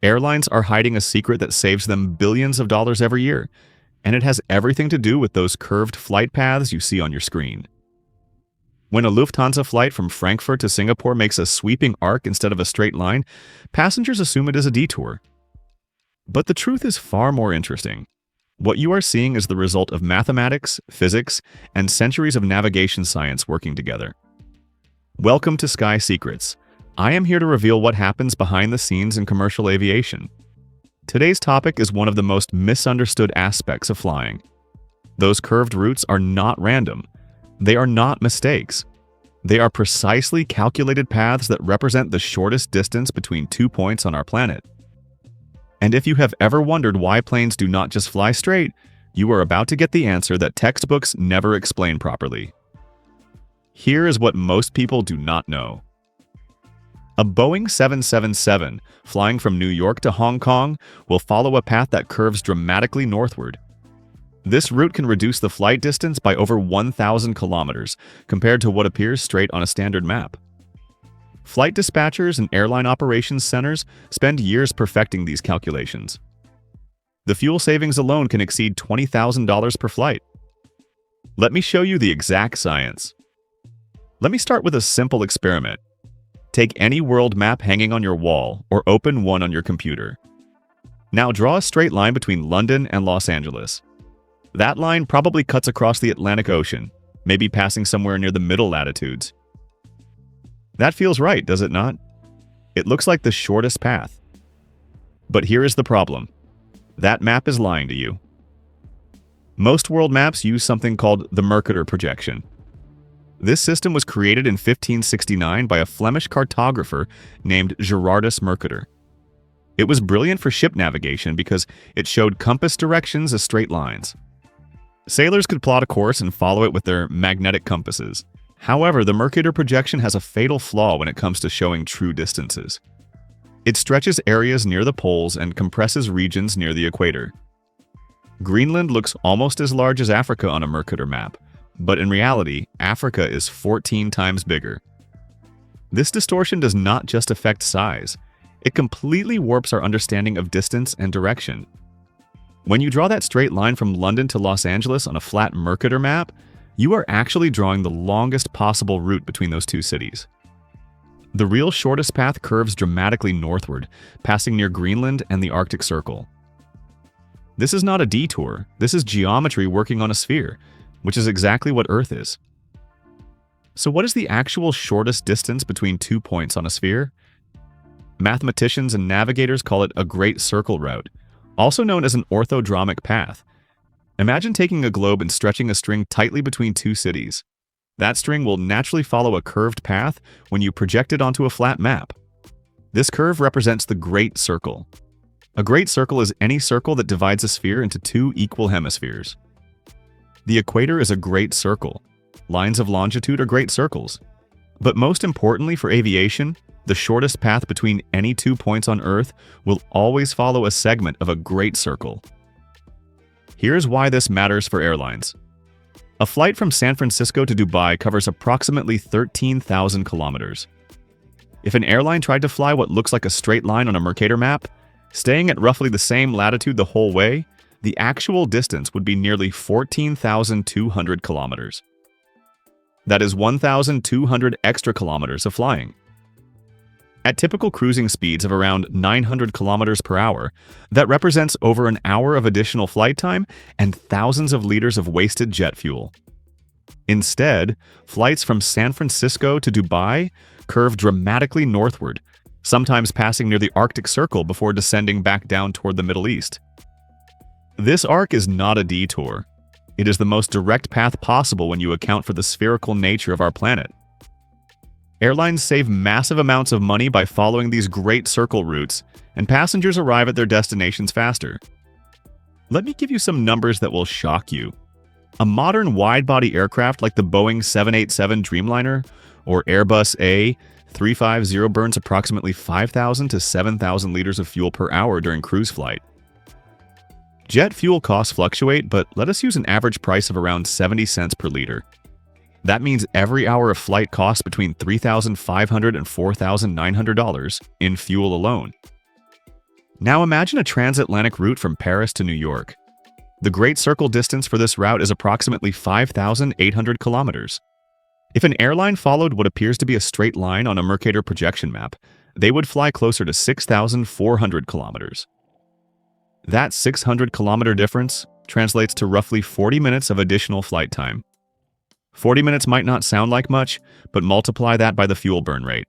Airlines are hiding a secret that saves them billions of dollars every year, and it has everything to do with those curved flight paths you see on your screen. When a Lufthansa flight from Frankfurt to Singapore makes a sweeping arc instead of a straight line, passengers assume it is a detour. But the truth is far more interesting. What you are seeing is the result of mathematics, physics, and centuries of navigation science working together. Welcome to Sky Secrets. I am here to reveal what happens behind the scenes in commercial aviation. Today's topic is one of the most misunderstood aspects of flying. Those curved routes are not random. They are not mistakes. They are precisely calculated paths that represent the shortest distance between 2 points on our planet. And if you have ever wondered why planes do not just fly straight, you are about to get the answer that textbooks never explain properly. Here is what most people do not know. A Boeing 777 flying from New York to Hong Kong will follow a path that curves dramatically northward. This route can reduce the flight distance by over 1,000 kilometers compared to what appears straight on a standard map. Flight dispatchers and airline operations centers spend years perfecting these calculations. The fuel savings alone can exceed $20,000 per flight. Let me show you the exact science. Let me start with a simple experiment. Take any world map hanging on your wall or open one on your computer. Now draw a straight line between London and Los Angeles. That line probably cuts across the Atlantic Ocean, maybe passing somewhere near the middle latitudes. That feels right, does it not? It looks like the shortest path. But here is the problem. That map is lying to you. Most world maps use something called the Mercator projection. This system was created in 1569 by a Flemish cartographer named Gerardus Mercator. It was brilliant for ship navigation because it showed compass directions as straight lines. Sailors could plot a course and follow it with their magnetic compasses. However, the Mercator projection has a fatal flaw when it comes to showing true distances. It stretches areas near the poles and compresses regions near the equator. Greenland looks almost as large as Africa on a Mercator map, but in reality, Africa is 14 times bigger. This distortion does not just affect size, it completely warps our understanding of distance and direction. When you draw that straight line from London to Los Angeles on a flat Mercator map, you are actually drawing the longest possible route between those two cities. The real shortest path curves dramatically northward, passing near Greenland and the Arctic Circle. This is not a detour, this is geometry working on a sphere, which is exactly what Earth is. So what is the actual shortest distance between 2 points on a sphere? Mathematicians and navigators call it a great circle route, also known as an orthodromic path. Imagine taking a globe and stretching a string tightly between two cities. That string will naturally follow a curved path when you project it onto a flat map. This curve represents the Great Circle. A great circle is any circle that divides a sphere into two equal hemispheres. The equator is a great circle. Lines of longitude are great circles. But most importantly for aviation, the shortest path between any 2 points on Earth will always follow a segment of a great circle. Here's why this matters for airlines. A flight from San Francisco to Dubai covers approximately 13,000 kilometers. If an airline tried to fly what looks like a straight line on a Mercator map, staying at roughly the same latitude the whole way, the actual distance would be nearly 14,200 kilometers. That is 1,200 extra kilometers of flying. At typical cruising speeds of around 900 kilometers per hour, that represents over an hour of additional flight time and thousands of liters of wasted jet fuel. Instead, flights from San Francisco to Dubai curve dramatically northward, sometimes passing near the Arctic Circle before descending back down toward the Middle East. This arc is not a detour. It is the most direct path possible when you account for the spherical nature of our planet. Airlines save massive amounts of money by following these great circle routes, and passengers arrive at their destinations faster. Let me give you some numbers that will shock you. A modern wide-body aircraft like the Boeing 787 Dreamliner or Airbus A350 burns approximately 5,000 to 7,000 liters of fuel per hour during cruise flight. Jet fuel costs fluctuate, but let us use an average price of around 70 cents per liter. That means every hour of flight costs between $3,500 and $4,900 in fuel alone. Now imagine a transatlantic route from Paris to New York. The Great Circle distance for this route is approximately 5,800 kilometers. If an airline followed what appears to be a straight line on a Mercator projection map, they would fly closer to 6,400 kilometers. That 600-kilometer difference translates to roughly 40 minutes of additional flight time. 40 minutes might not sound like much, but multiply that by the fuel burn rate.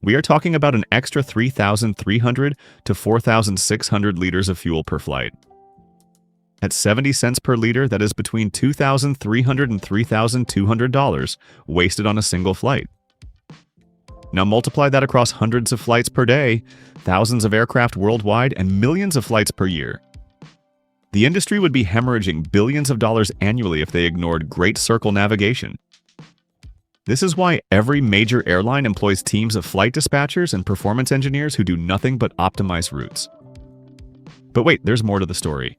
We are talking about an extra 3,300 to 4,600 liters of fuel per flight. At 70 cents per liter, that is between $2,300 and $3,200 wasted on a single flight. Now multiply that across hundreds of flights per day, thousands of aircraft worldwide, and millions of flights per year. The industry would be hemorrhaging billions of dollars annually if they ignored Great Circle navigation. This is why every major airline employs teams of flight dispatchers and performance engineers who do nothing but optimize routes. But wait, there's more to the story.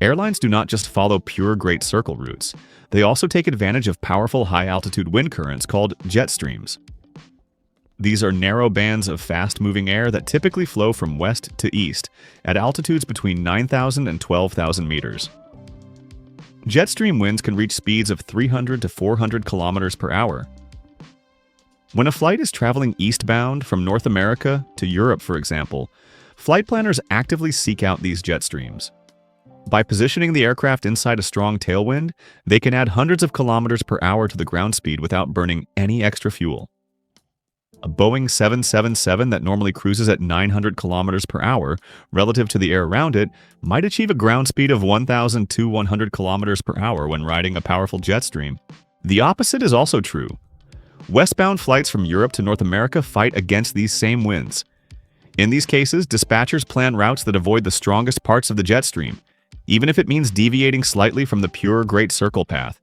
Airlines do not just follow pure Great Circle routes. They also take advantage of powerful high-altitude wind currents called jet streams. These are narrow bands of fast-moving air that typically flow from west to east at altitudes between 9,000 and 12,000 meters. Jet stream winds can reach speeds of 300 to 400 kilometers per hour. When a flight is traveling eastbound from North America to Europe, for example, flight planners actively seek out these jet streams. By positioning the aircraft inside a strong tailwind, they can add hundreds of kilometers per hour to the ground speed without burning any extra fuel. A Boeing 777 that normally cruises at 900 kilometers per hour relative to the air around it might achieve a ground speed of 1,000 to 100 kilometers per hour when riding a powerful jet stream. The opposite is also true. Westbound flights from Europe to North America fight against these same winds. In these cases, dispatchers plan routes that avoid the strongest parts of the jet stream, even if it means deviating slightly from the pure Great Circle path.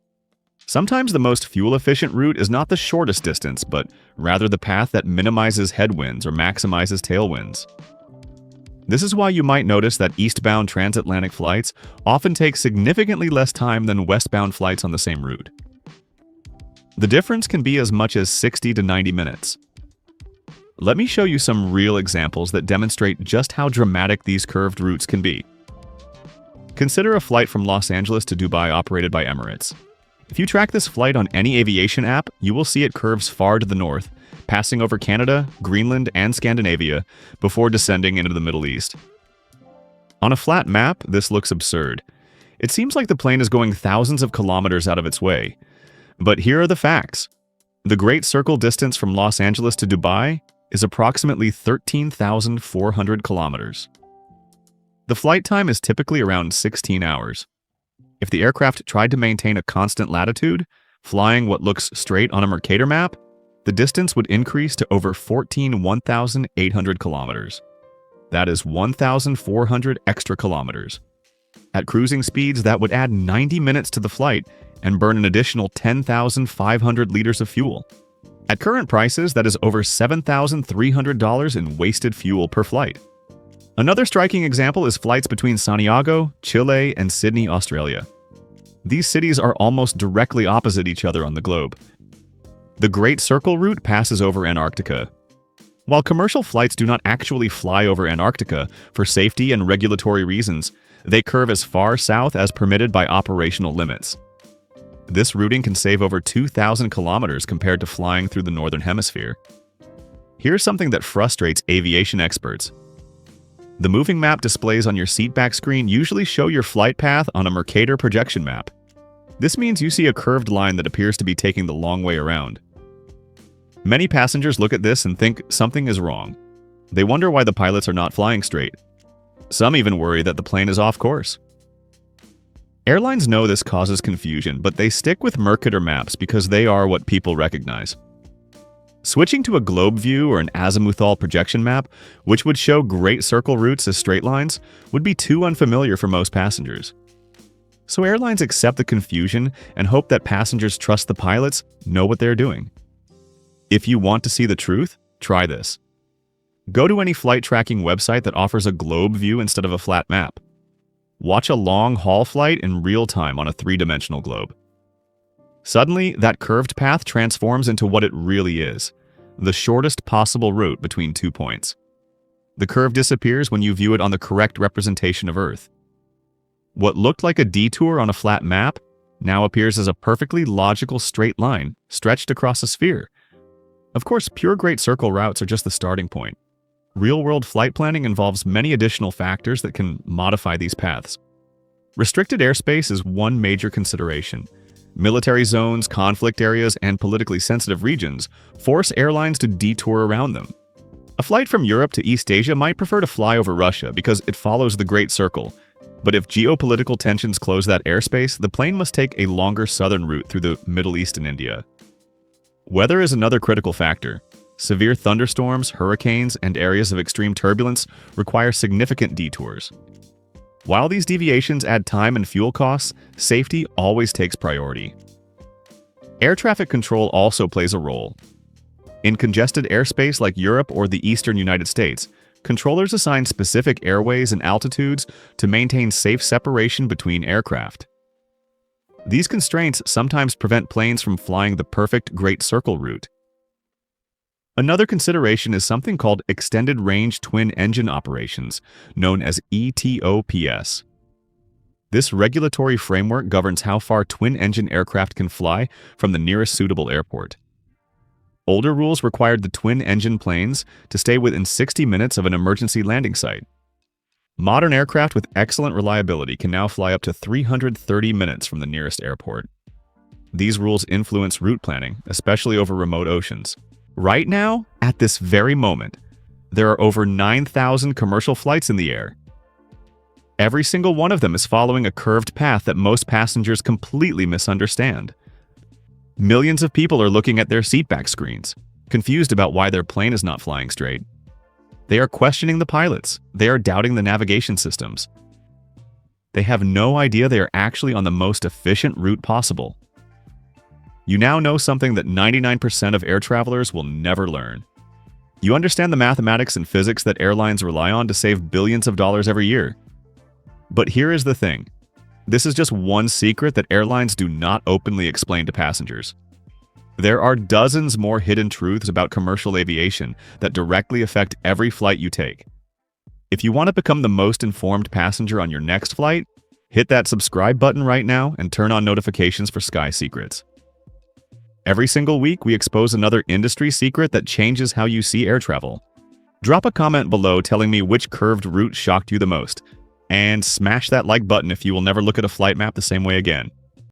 Sometimes the most fuel-efficient route is not the shortest distance, but rather the path that minimizes headwinds or maximizes tailwinds. This is why you might notice that eastbound transatlantic flights often take significantly less time than westbound flights on the same route. The difference can be as much as 60 to 90 minutes. Let me show you some real examples that demonstrate just how dramatic these curved routes can be. Consider a flight from Los Angeles to Dubai operated by Emirates. If you track this flight on any aviation app, you will see it curves far to the north, passing over Canada, Greenland, and Scandinavia before descending into the Middle East. On a flat map, this looks absurd. It seems like the plane is going thousands of kilometers out of its way. But here are the facts. The Great Circle distance from Los Angeles to Dubai is approximately 13,400 kilometers. The flight time is typically around 16 hours. If the aircraft tried to maintain a constant latitude, flying what looks straight on a Mercator map, the distance would increase to over 1,800 kilometers. That is 1,400 extra kilometers. At cruising speeds, that would add 90 minutes to the flight and burn an additional 10,500 liters of fuel. At current prices, that is over $7,300 in wasted fuel per flight. Another striking example is flights between Santiago, Chile, and Sydney, Australia. These cities are almost directly opposite each other on the globe. The Great Circle route passes over Antarctica. While commercial flights do not actually fly over Antarctica for safety and regulatory reasons, they curve as far south as permitted by operational limits. This routing can save over 2,000 kilometers compared to flying through the Northern Hemisphere. Here's something that frustrates aviation experts. The moving map displays on your seatback screen usually show your flight path on a Mercator projection map. This means you see a curved line that appears to be taking the long way around. Many passengers look at this and think something is wrong. They wonder why the pilots are not flying straight. Some even worry that the plane is off course. Airlines know this causes confusion, but they stick with Mercator maps because they are what people recognize. Switching to a globe view or an azimuthal projection map, which would show Great Circle routes as straight lines, would be too unfamiliar for most passengers. So airlines accept the confusion and hope that passengers trust the pilots know what they're doing. If you want to see the truth, try this. Go to any flight tracking website that offers a globe view instead of a flat map. Watch a long-haul flight in real time on a three-dimensional globe. Suddenly, that curved path transforms into what it really is, the shortest possible route between 2 points. The curve disappears when you view it on the correct representation of Earth. What looked like a detour on a flat map now appears as a perfectly logical straight line stretched across a sphere. Of course, pure great circle routes are just the starting point. Real-world flight planning involves many additional factors that can modify these paths. Restricted airspace is one major consideration. Military zones, conflict areas, and politically sensitive regions force airlines to detour around them. A flight from Europe to East Asia might prefer to fly over Russia because it follows the Great Circle. But if geopolitical tensions close that airspace, the plane must take a longer southern route through the Middle East and India. Weather is another critical factor. Severe thunderstorms, hurricanes, and areas of extreme turbulence require significant detours. While these deviations add time and fuel costs, safety always takes priority. Air traffic control also plays a role. In congested airspace like Europe or the eastern United States, controllers assign specific airways and altitudes to maintain safe separation between aircraft. These constraints sometimes prevent planes from flying the perfect Great Circle route. Another consideration is something called Extended Range Twin Engine Operations, known as ETOPS. This regulatory framework governs how far twin-engine aircraft can fly from the nearest suitable airport. Older rules required the twin-engine planes to stay within 60 minutes of an emergency landing site. Modern aircraft with excellent reliability can now fly up to 330 minutes from the nearest airport. These rules influence route planning, especially over remote oceans. Right now, at this very moment, there are over 9,000 commercial flights in the air. Every single one of them is following a curved path that most passengers completely misunderstand. Millions of people are looking at their seatback screens, confused about why their plane is not flying straight. They are questioning the pilots. They are doubting the navigation systems. They have no idea they are actually on the most efficient route possible. You now know something that 99% of air travelers will never learn. You understand the mathematics and physics that airlines rely on to save billions of dollars every year. But here is the thing. This is just one secret that airlines do not openly explain to passengers. There are dozens more hidden truths about commercial aviation that directly affect every flight you take. If you want to become the most informed passenger on your next flight, hit that subscribe button right now and turn on notifications for Sky Secrets. Every single week, we expose another industry secret that changes how you see air travel. Drop a comment below telling me which curved route shocked you the most. And smash that like button if you will never look at a flight map the same way again.